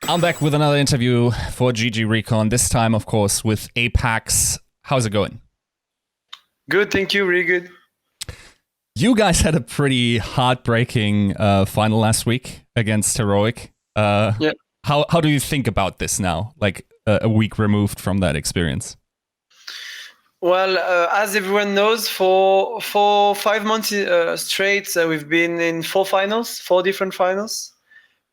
I'm back with another interview for GGRecon, this time, of course, with apEX. How's it going? Good, thank you, really good. You guys had a pretty heartbreaking final last week against Heroic. Yeah. How do you think about this now, like a week removed from that experience? Well, as everyone knows, for 5 months straight, we've been in four different finals.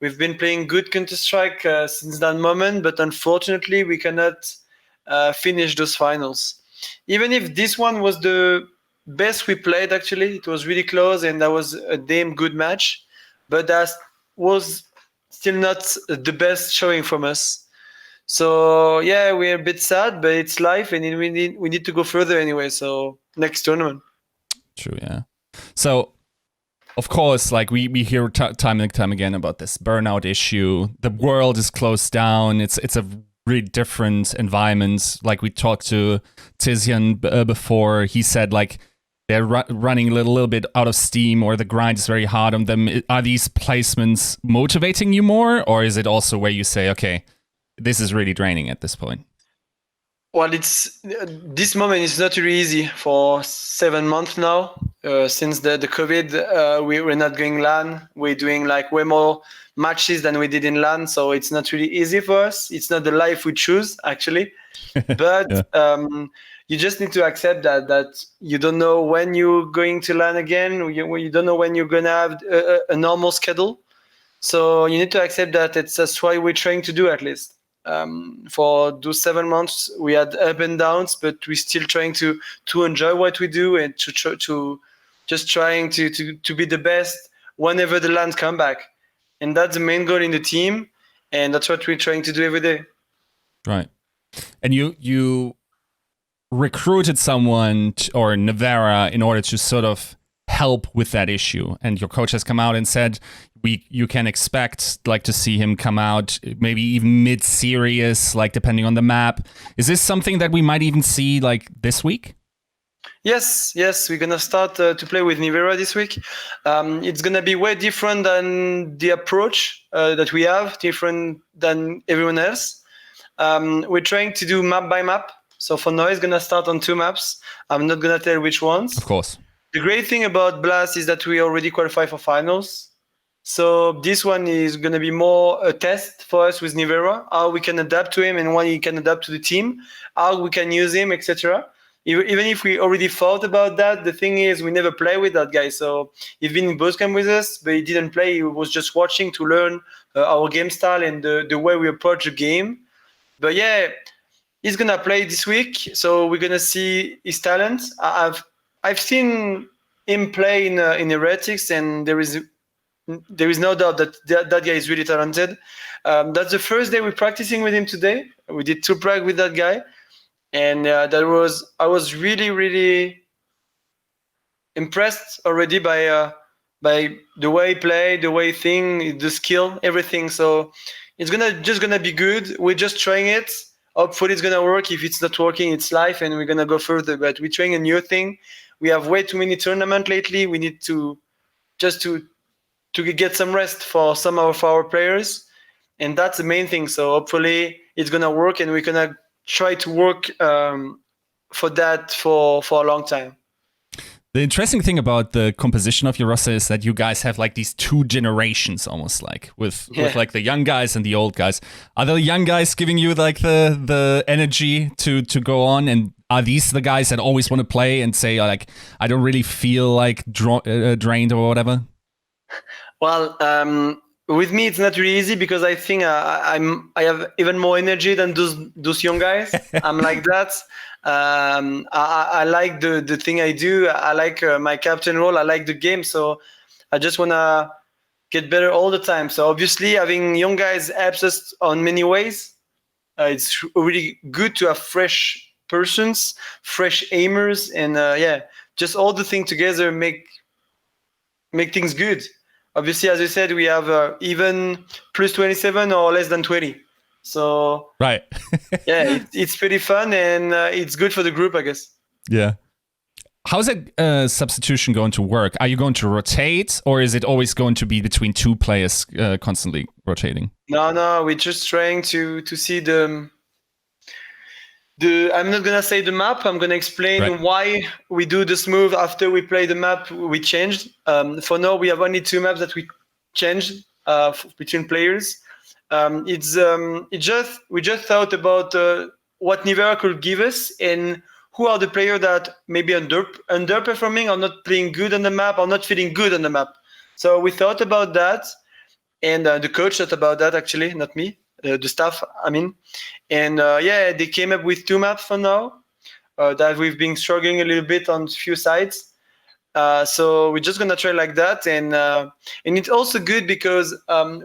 We've been playing good Counter-Strike since that moment, but unfortunately, we cannot finish those finals. Even if this one was the best we played, actually, it was really close and that was a damn good match, but that was still not the best showing from us. So yeah, we're a bit sad, but it's life, and we need to go further anyway. So next tournament. True, yeah. So, of course, like we hear time and time again about this burnout issue. The world is closed down. It's a really different environment. Like we talked to Tizian before, he said like they're running a little bit out of steam, or the grind is very hard on them. Are these placements motivating you more, or is it also where you say, okay, this is really draining at this point? Well, it's this moment is not really easy for 7 months now. Since the COVID, we're not going LAN. We're doing like way more matches than we did in LAN, so it's not really easy for us. It's not the life we choose, actually. But Yeah. You just need to accept that you don't know when you're going to LAN again. You don't know when you're gonna have a normal schedule. So you need to accept that that's why we're trying to do, at least. For those 7 months, we had up and downs, but we're still trying to enjoy what we do and to just trying to be the best whenever the lands come back. And that's the main goal in the team, and that's what we're trying to do every day. Right. And you recruited someone or Nivera in order to sort of help with that issue, and your coach has come out and said you can expect like to see him come out maybe even mid-series, like depending on the map. Is this something that we might even see like this week? Yes, we're gonna start to play with Nivera this week. It's gonna be way different than the approach that we have, different than everyone else. We're trying to do map by map. So for now, it's gonna start on 2 maps. I'm not gonna tell which ones. Of course. The great thing about Blast is that we already qualify for finals. So this one is going to be more a test for us with Nivera, how we can adapt to him and when he can adapt to the team, how we can use him, etc. Even if we already thought about that, the thing is we never play with that guy. So he's been in boot camp with us, but he didn't play. He was just watching to learn our game style and the way we approach the game. But yeah, he's going to play this week. So we're going to see his talent. I've seen him play in Heretics, and there is no doubt that guy is really talented. That's the first day we're practicing with him today. We did 2 practice with that guy, and I was really impressed already by the way he played, the way he think, the skill, everything. So it's just gonna be good. We're just trying it. Hopefully it's gonna work. If it's not working, it's life, and we're gonna go further. But we're trying a new thing. We have way too many tournaments lately. We need to get some rest for some of our players, and that's the main thing. So hopefully it's gonna work, and we're gonna try to work for that for a long time. The interesting thing about the composition of your roster is that you guys have like these 2 generations almost, like with like the young guys and the old guys. Are the young guys giving you like the energy to go on, and are these the guys that always want to play and say like I don't really feel like drained or whatever? Well, with me it's not really easy because I think I have even more energy than those young guys. I'm like that. I like the thing I do. I like my captain role. I like the game. So I just wanna get better all the time. So obviously having young guys helps us on many ways. It's really good to have fresh persons, fresh aimers, and just all the things together make things good. Obviously, as you said, we have even plus 27 or less than 20. So right. yeah, it's pretty fun, and it's good for the group, I guess. Yeah. how's that substitution going to work? Are you going to rotate, or is it always going to be between two players constantly rotating? No, we're just trying to see the. I'm not gonna say the map. I'm gonna explain why we do this move after we play the map. We changed. For now, we have only 2 maps that we changed between players. We just thought about what Nivera could give us and who are the players that maybe underperforming or not playing good on the map or not feeling good on the map. So we thought about that, and the coach thought about that, actually, not me, the staff, I mean. And they came up with 2 maps for now that we've been struggling a little bit on a few sides. So we're just gonna try like that, and it's also good because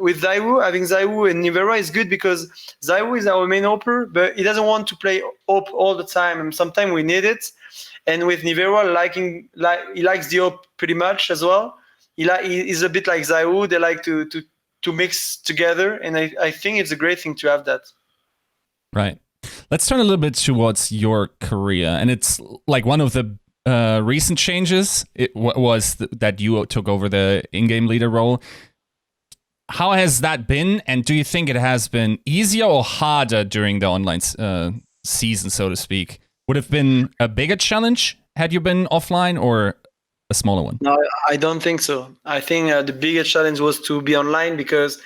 with Zaiwu, having Zaiwu and Nivera is good because Zaiwu is our main opper, but he doesn't want to play op all the time, and sometimes we need it. And with Nivera, he likes the op pretty much as well. He's a bit like Zaiwu. They like to mix together, and I think it's a great thing to have that. Right. Let's turn a little bit towards your career, and it's like one of the recent changes was that you took over the in-game leader role. How has that been, and do you think it has been easier or harder during the online season, so to speak? Would have been a bigger challenge had you been offline, or a smaller one? No, I don't think so. I think the biggest challenge was to be online because,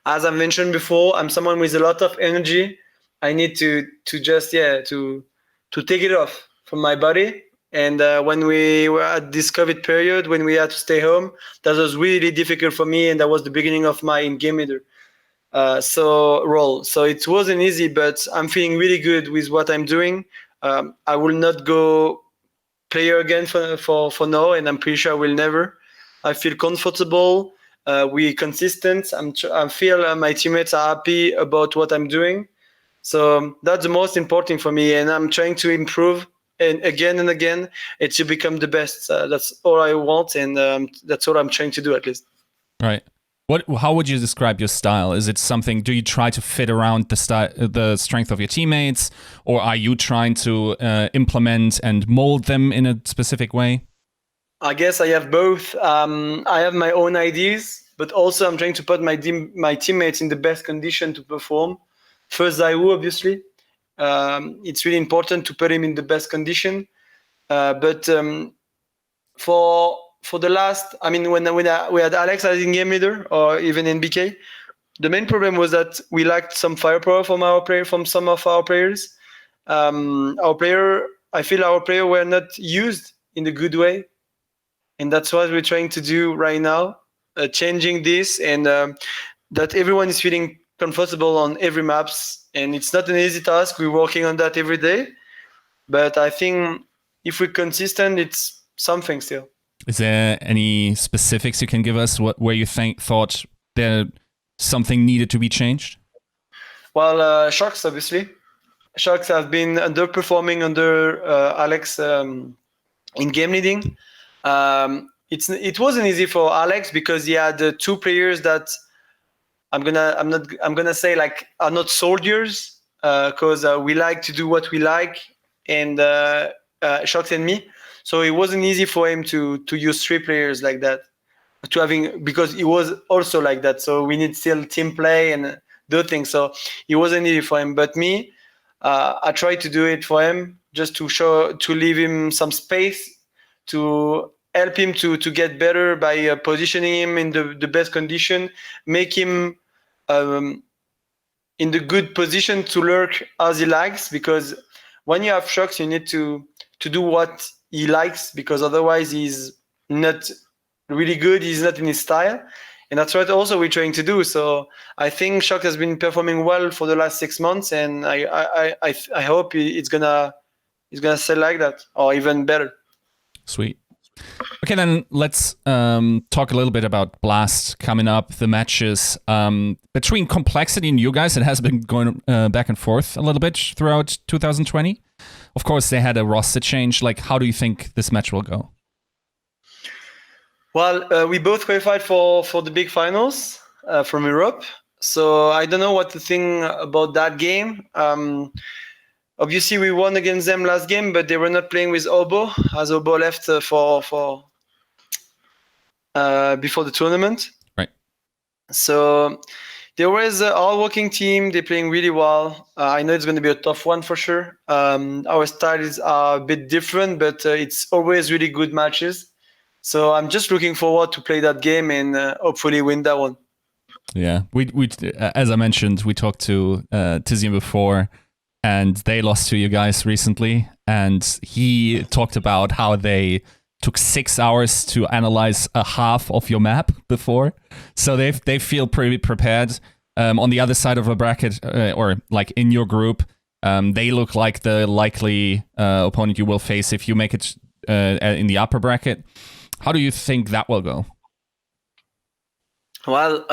as I mentioned before, I'm someone with a lot of energy. I need to just to take it off from my body. And when we were at this COVID period, when we had to stay home, that was really difficult for me, and that was the beginning of my in-game leader role. So it wasn't easy, but I'm feeling really good with what I'm doing. I will not go player again for now, and I'm pretty sure I will never. I feel comfortable. We're consistent. I feel my teammates are happy about what I'm doing. So that's the most important for me, and I'm trying to improve and again and to become the best. That's all I want, and that's what I'm trying to do, at least. Right. How would you describe your style? Is it something? Do you try to fit around the strength of your teammates, or are you trying to implement and mold them in a specific way? I guess I have both. I have my own ideas, but also I'm trying to put my teammates in the best condition to perform. First, Zaiwu, obviously. It's really important to put him in the best condition. But for the last, I mean, when we had Alex as in-game leader or even NBK, the main problem was that we lacked some firepower from some of our players. I feel our players were not used in a good way, and that's what we're trying to do right now, changing this, and that everyone is feeling comfortable on every maps. And it's not an easy task. We're working on that every day, but I think if we're consistent, it's something still. Is there any specifics you can give us where you thought there something needed to be changed? Well, Sharks, obviously. Sharks have been underperforming under Alex in game leading. It wasn't easy for Alex because he had 2 players that I'm gonna say like are not soldiers because we like to do what we like, and Sharks and me. So it wasn't easy for him to use 3 players like that, because he was also like that. So we need still team play and do things. So it wasn't easy for him. But me, I tried to do it for him just to leave him some space, to help him to get better by positioning him in the best condition, make him in the good position to lurk as he likes. Because when you have Shocks, you need to do what he likes, because otherwise he's not really good. He's not in his style, and that's what also we're trying to do. So I think Shock has been performing well for the last 6 months, and I hope it's gonna stay like that or even better. Sweet. Okay, then let's talk a little bit about Blast coming up, the matches. Between Complexity and you guys, it has been going back and forth a little bit throughout 2020. Of course, they had a roster change. Like, how do you think this match will go? Well, we both qualified for the big finals from Europe. So I don't know what to think about that game. Obviously, we won against them last game, but they were not playing with Obo, as Obo left for before the tournament. Right. So they were a hard-working team. They're playing really well. I know it's going to be a tough one for sure. Our styles are a bit different, but it's always really good matches. So I'm just looking forward to play that game and hopefully win that one. Yeah, we as I mentioned, we talked to Tizian before, and they lost to you guys recently, and he talked about how they took 6 hours to analyze a half of your map before, so they feel pretty prepared. On the other side of a bracket, or like in your group, they look like the likely opponent you will face if you make it in the upper bracket. How do you think that will go? Well,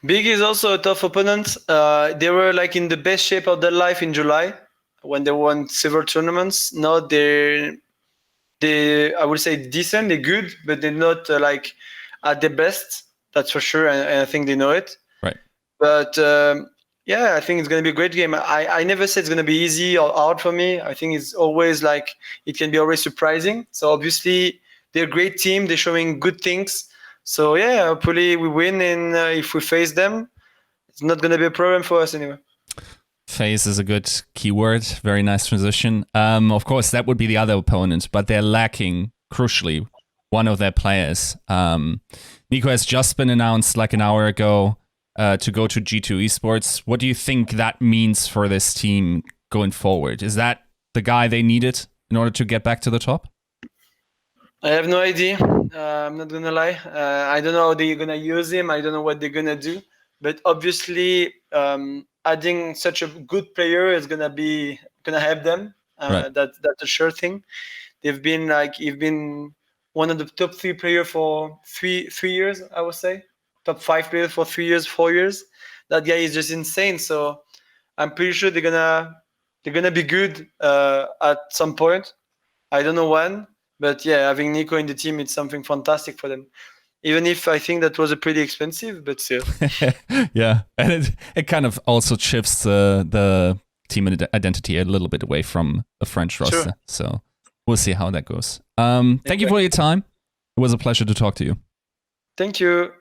Big is also a tough opponent. They were like in the best shape of their life in July when they won several tournaments. Now they I would say decent, they're good, but they're not like at their best. That's for sure, and I think they know it. Right. But yeah, I think it's going to be a great game. I never said it's going to be easy or hard for me. I think it's always like it can be always surprising. So obviously they're a great team. They're showing good things. So yeah, hopefully we win, and if we face them, it's not going to be a problem for us anyway. Phase is a good keyword. Very nice transition. Of course, that would be the other opponent, but they're lacking, crucially, one of their players. Nico has just been announced like an hour ago to go to G2 Esports. What do you think that means for this team going forward? Is that the guy they needed in order to get back to the top? I have no idea. I'm not gonna lie. I don't know how they're gonna use him. I don't know what they're gonna do. But obviously, adding such a good player is gonna help them. Right. That's a sure thing. You've been one of the top 3 players for three years. I would say top 5 players for 3 years, 4 years. That guy is just insane. So I'm pretty sure they're gonna be good at some point. I don't know when. But yeah, having Nico in the team, it's something fantastic for them. Even if I think that was a pretty expensive, but still. Yeah, and it kind of also shifts the team identity a little bit away from a French roster. Sure. So we'll see how that goes. Thank you for your time. It was a pleasure to talk to you. Thank you.